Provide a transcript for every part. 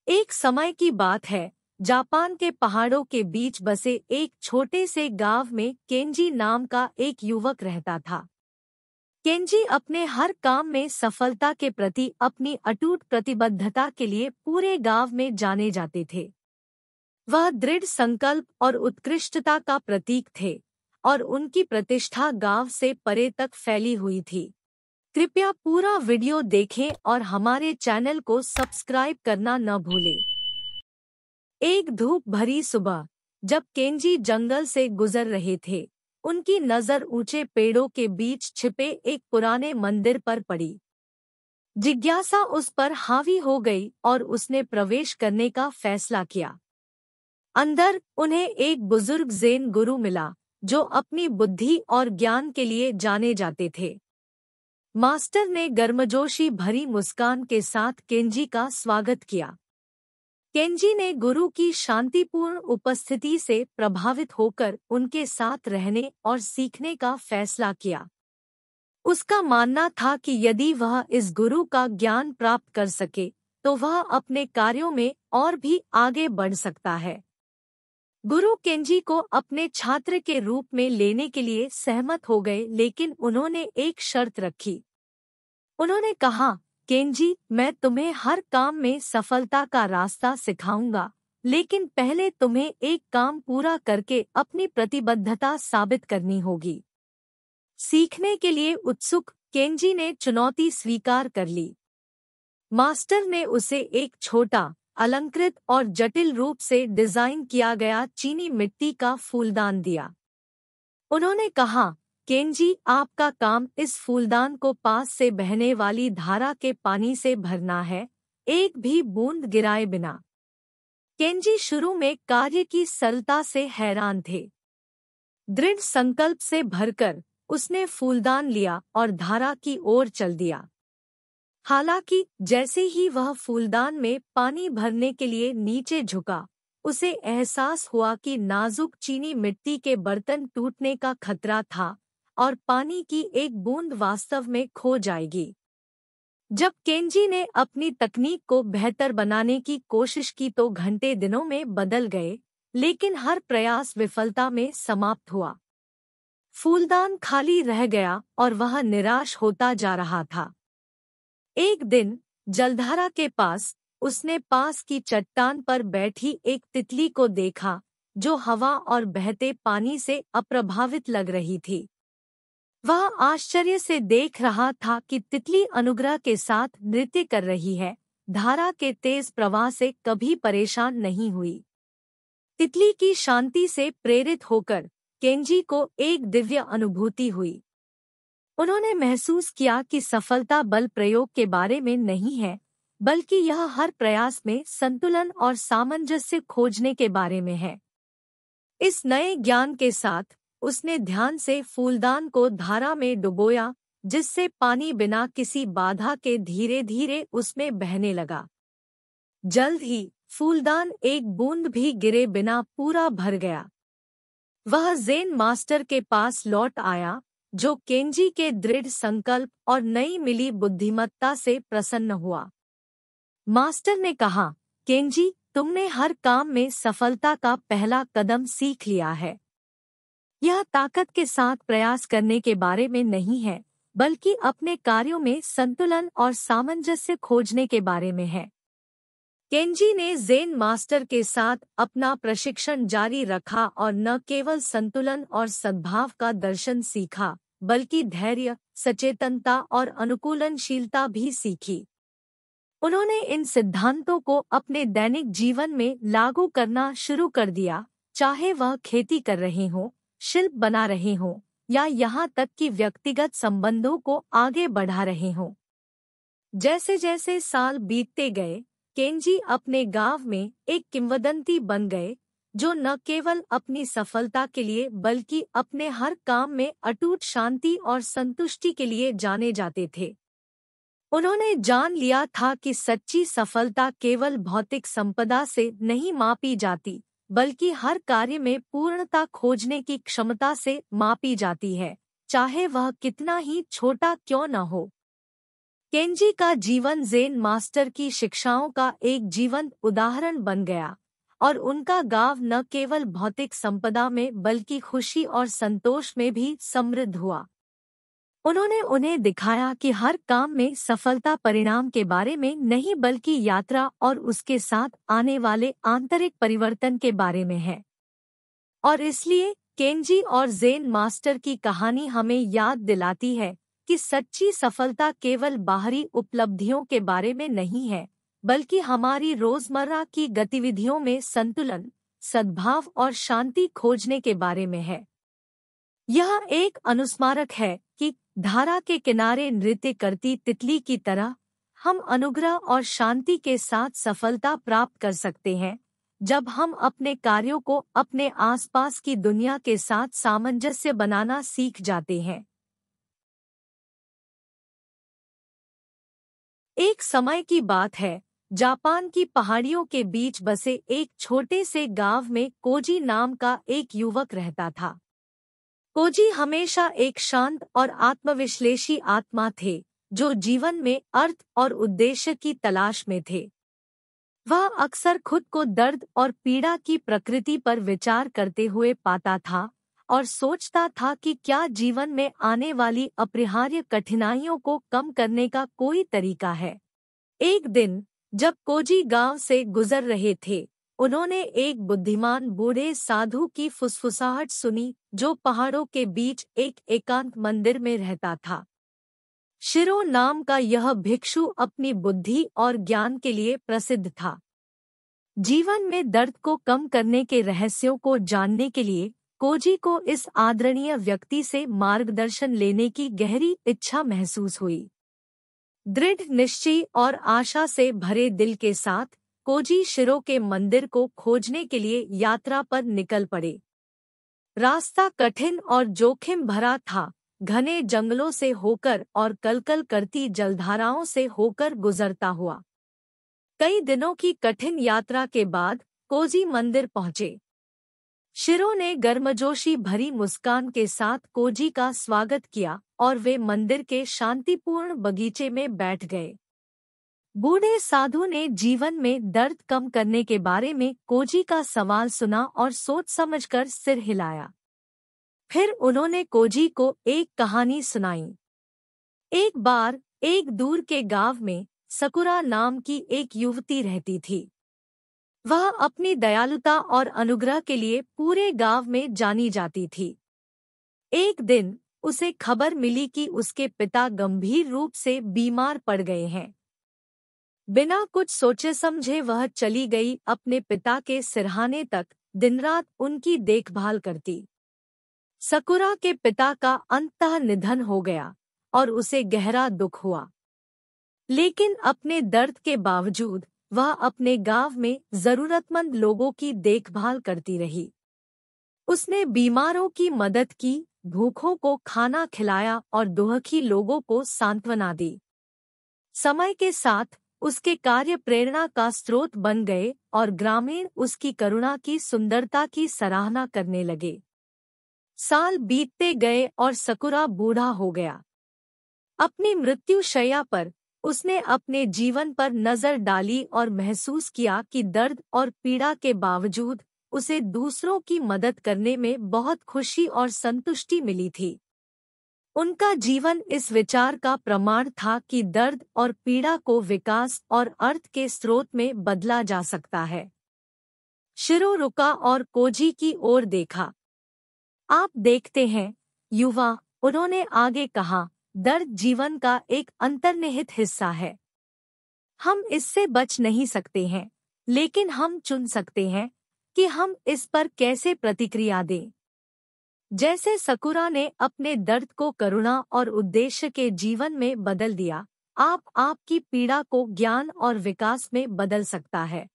एक समय की बात है। जापान के पहाड़ों के बीच बसे एक छोटे से गांव में केंजी नाम का एक युवक रहता था। केंजी अपने हर काम में सफलता के प्रति अपनी अटूट प्रतिबद्धता के लिए पूरे गांव में जाने जाते थे। वह दृढ़ संकल्प और उत्कृष्टता का प्रतीक थे और उनकी प्रतिष्ठा गांव से परे तक फैली हुई थी। कृपया पूरा वीडियो देखें और हमारे चैनल को सब्सक्राइब करना न भूलें। एक धूप भरी सुबह, जब केंजी जंगल से गुजर रहे थे, उनकी नजर ऊंचे पेड़ों के बीच छिपे एक पुराने मंदिर पर पड़ी। जिज्ञासा उस पर हावी हो गई और उसने प्रवेश करने का फैसला किया। अंदर उन्हें एक बुजुर्ग ज़ेन गुरु मिला, जो अपनी बुद्धि और ज्ञान के लिए जाने जाते थे। मास्टर ने गर्मजोशी भरी मुस्कान के साथ केंजी का स्वागत किया। केंजी ने गुरु की शांतिपूर्ण उपस्थिति से प्रभावित होकर उनके साथ रहने और सीखने का फैसला किया। उसका मानना था कि यदि वह इस गुरु का ज्ञान प्राप्त कर सके, तो वह अपने कार्यों में और भी आगे बढ़ सकता है। गुरु केंजी को अपने छात्र के रूप में लेने के लिए सहमत हो गए, लेकिन उन्होंने एक शर्त रखी। उन्होंने कहा, केंजी, मैं तुम्हें हर काम में सफलता का रास्ता सिखाऊंगा, लेकिन पहले तुम्हें एक काम पूरा करके अपनी प्रतिबद्धता साबित करनी होगी। सीखने के लिए उत्सुक केंजी ने चुनौती स्वीकार कर ली। मास्टर ने उसे एक छोटा, अलंकृत और जटिल रूप से डिजाइन किया गया चीनी मिट्टी का फूलदान दिया। उन्होंने कहा, केंजी, आपका काम इस फूलदान को पास से बहने वाली धारा के पानी से भरना है, एक भी बूंद गिराए बिना। केंजी शुरू में कार्य की सरलता से हैरान थे। दृढ़ संकल्प से भरकर उसने फूलदान लिया और धारा की ओर चल दिया। हालांकि जैसे ही वह फूलदान में पानी भरने के लिए नीचे झुका, उसे एहसास हुआ कि नाजुक चीनी मिट्टी के बर्तन टूटने का खतरा था और पानी की एक बूंद वास्तव में खो जाएगी। जब केंजी ने अपनी तकनीक को बेहतर बनाने की कोशिश की तो घंटे दिनों में बदल गए, लेकिन हर प्रयास विफलता में समाप्त हुआ। फूलदान खाली रह गया और वह निराश होता जा रहा था। एक दिन जलधारा के पास उसने पास की चट्टान पर बैठी एक तितली को देखा, जो हवा और बहते पानी से अप्रभावित लग रही थी। वह आश्चर्य से देख रहा था कि तितली अनुग्रह के साथ नृत्य कर रही है, धारा के तेज प्रवाह से कभी परेशान नहीं हुई। तितली की शांति से प्रेरित होकर केंजी को एक दिव्य अनुभूति हुई। उन्होंने महसूस किया कि सफलता बल प्रयोग के बारे में नहीं है, बल्कि यह हर प्रयास में संतुलन और सामंजस्य खोजने के बारे में है। इस नए ज्ञान के साथ उसने ध्यान से फूलदान को धारा में डुबोया, जिससे पानी बिना किसी बाधा के धीरे धीरे उसमें बहने लगा। जल्द ही फूलदान एक बूंद भी गिरे बिना पूरा भर गया। वह ज़ेन मास्टर के पास लौट आया, जो केंजी के दृढ़ संकल्प और नई मिली बुद्धिमत्ता से प्रसन्न हुआ। मास्टर ने कहा, केंजी, तुमने हर काम में सफलता का पहला कदम सीख लिया है। यह ताकत के साथ प्रयास करने के बारे में नहीं है, बल्कि अपने कार्यों में संतुलन और सामंजस्य खोजने के बारे में है। केंजी ने ज़ेन मास्टर के साथ अपना प्रशिक्षण जारी रखा और न केवल संतुलन और सद्भाव का दर्शन सीखा, बल्कि धैर्य, सचेतनता और अनुकूलनशीलता भी सीखी। उन्होंने इन सिद्धांतों को अपने दैनिक जीवन में लागू करना शुरू कर दिया, चाहे वह खेती कर रहे हों, शिल्प बना रहे हों, या यहाँ तक कि व्यक्तिगत संबंधों को आगे बढ़ा रहे हों। जैसे जैसे साल बीतते गए, केंजी अपने गांव में एक किंवदंती बन गए, जो न केवल अपनी सफलता के लिए बल्कि अपने हर काम में अटूट शांति और संतुष्टि के लिए जाने जाते थे। उन्होंने जान लिया था कि सच्ची सफलता केवल भौतिक संपदा से नहीं मापी जाती, बल्कि हर कार्य में पूर्णता खोजने की क्षमता से मापी जाती है, चाहे वह कितना ही छोटा क्यों न हो। केंजी का जीवन ज़ेन मास्टर की शिक्षाओं का एक जीवंत उदाहरण बन गया और उनका गाँव न केवल भौतिक संपदा में बल्कि खुशी और संतोष में भी समृद्ध हुआ। उन्होंने उन्हें दिखाया कि हर काम में सफलता परिणाम के बारे में नहीं बल्कि यात्रा और उसके साथ आने वाले आंतरिक परिवर्तन के बारे में है। और इसलिए केंजी और ज़ेन मास्टर की कहानी हमें याद दिलाती है कि सच्ची सफलता केवल बाहरी उपलब्धियों के बारे में नहीं है, बल्कि हमारी रोजमर्रा की गतिविधियों में संतुलन, सद्भाव और शांति खोजने के बारे में है। यह एक अनुस्मारक है कि धारा के किनारे नृत्य करती तितली की तरह हम अनुग्रह और शांति के साथ सफलता प्राप्त कर सकते हैं जब हम अपने कार्यों को अपने आसपास की दुनिया के साथ सामंजस्य बनाना सीख जाते हैं। एक समय की बात है, जापान की पहाड़ियों के बीच बसे एक छोटे से गांव में कोजी नाम का एक युवक रहता था। कोजी हमेशा एक शांत और आत्मविश्लेषी आत्मा थे, जो जीवन में अर्थ और उद्देश्य की तलाश में थे। वह अक्सर खुद को दर्द और पीड़ा की प्रकृति पर विचार करते हुए पाता था और सोचता था कि क्या जीवन में आने वाली अपरिहार्य कठिनाइयों को कम करने का कोई तरीका है। एक दिन जब कोजी गांव से गुजर रहे थे, उन्होंने एक बुद्धिमान बूढ़े साधु की फुसफुसाहट सुनी जो पहाड़ों के बीच एक एकांत मंदिर में रहता था। शिरो नाम का यह भिक्षु अपनी बुद्धि और ज्ञान के लिए प्रसिद्ध था। जीवन में दर्द को कम करने के रहस्यों को जानने के लिए कोजी को इस आदरणीय व्यक्ति से मार्गदर्शन लेने की गहरी इच्छा महसूस हुई। दृढ़ निश्चय और आशा से भरे दिल के साथ कोजी शिरो के मंदिर को खोजने के लिए यात्रा पर निकल पड़े। रास्ता कठिन और जोखिम भरा था, घने जंगलों से होकर और कलकल करती जलधाराओं से होकर गुजरता हुआ। कई दिनों की कठिन यात्रा के बाद कोजी मंदिर पहुंचे। शिरो ने गर्मजोशी भरी मुस्कान के साथ कोजी का स्वागत किया और वे मंदिर के शांतिपूर्ण बगीचे में बैठ गए। बूढ़े साधु ने जीवन में दर्द कम करने के बारे में कोजी का सवाल सुना और सोच समझकर सिर हिलाया। फिर उन्होंने कोजी को एक कहानी सुनाई। एक बार एक दूर के गांव में सकुरा नाम की एक युवती रहती थी। वह अपनी दयालुता और अनुग्रह के लिए पूरे गांव में जानी जाती थी। एक दिन उसे खबर मिली कि उसके पिता गंभीर रूप से बीमार पड़ गए हैं। बिना कुछ सोचे समझे वह चली गई अपने पिता के सिरहाने तक दिन-रात उनकी देखभाल करती। सकुरा के पिता का अंततः निधन हो गया और उसे गहरा दुख हुआ। लेकिन अपने दर्द के बावजूद वह अपने गांव में जरूरतमंद लोगों की देखभाल करती रही। उसने बीमारों की मदद की, भूखों को खाना खिलाया और दुखी लोगों को सांत्वना दी। समय के साथ उसके कार्य प्रेरणा का स्रोत बन गए और ग्रामीण उसकी करुणा की सुंदरता की सराहना करने लगे। साल बीतते गए और सकुरा बूढ़ा हो गया। अपनी मृत्युशैया पर उसने अपने जीवन पर नजर डाली और महसूस किया कि दर्द और पीड़ा के बावजूद उसे दूसरों की मदद करने में बहुत खुशी और संतुष्टि मिली थी। उनका जीवन इस विचार का प्रमाण था कि दर्द और पीड़ा को विकास और अर्थ के स्रोत में बदला जा सकता है। शिरो रुका और कोजी की ओर देखा। आप देखते हैं, युवा, उन्होंने आगे कहा, दर्द जीवन का एक अंतर्निहित हिस्सा है। हम इससे बच नहीं सकते हैं, लेकिन हम चुन सकते हैं कि हम इस पर कैसे प्रतिक्रिया दें। जैसे सकुरा ने अपने दर्द को करुणा और उद्देश्य के जीवन में बदल दिया, आप आपकी पीड़ा को ज्ञान और विकास में बदल सकता है।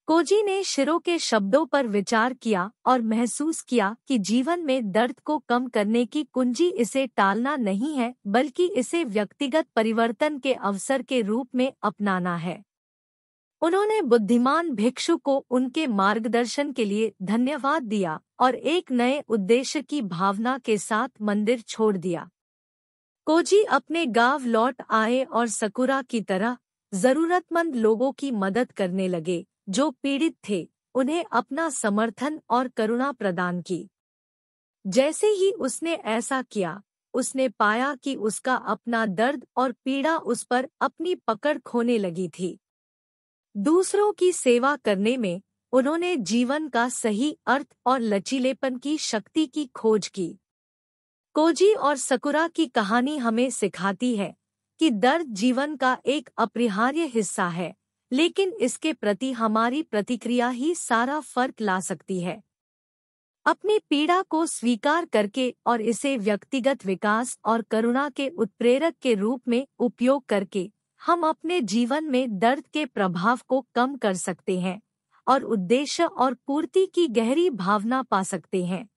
कोजी ने शिरो के शब्दों पर विचार किया और महसूस किया कि जीवन में दर्द को कम करने की कुंजी इसे टालना नहीं है, बल्कि इसे व्यक्तिगत परिवर्तन के अवसर के रूप में अपनाना है। उन्होंने बुद्धिमान भिक्षु को उनके मार्गदर्शन के लिए धन्यवाद दिया और एक नए उद्देश्य की भावना के साथ मंदिर छोड़ दिया। कोजी अपने गांव लौट आए और सकुरा की तरह जरूरतमंद लोगों की मदद करने लगे जो पीड़ित थे, उन्हें अपना समर्थन और करुणा प्रदान की। जैसे ही उसने ऐसा किया, उसने पाया कि उसका अपना दर्द और पीड़ा उस पर अपनी पकड़ खोने लगी थी। दूसरों की सेवा करने में उन्होंने जीवन का सही अर्थ और लचीलेपन की शक्ति की खोज की। कोजी और सकुरा की कहानी हमें सिखाती है कि दर्द जीवन का एक अपरिहार्य हिस्सा है, लेकिन इसके प्रति हमारी प्रतिक्रिया ही सारा फर्क ला सकती है। अपनी पीड़ा को स्वीकार करके और इसे व्यक्तिगत विकास और करुणा के उत्प्रेरक के रूप में उपयोग करके हम अपने जीवन में दर्द के प्रभाव को कम कर सकते हैं और उद्देश्य और पूर्ति की गहरी भावना पा सकते हैं।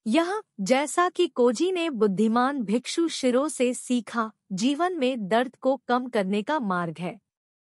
यह, जैसा कि कोजी ने बुद्धिमान भिक्षु शिरो से सीखा, जीवन में दर्द को कम करने का मार्ग है।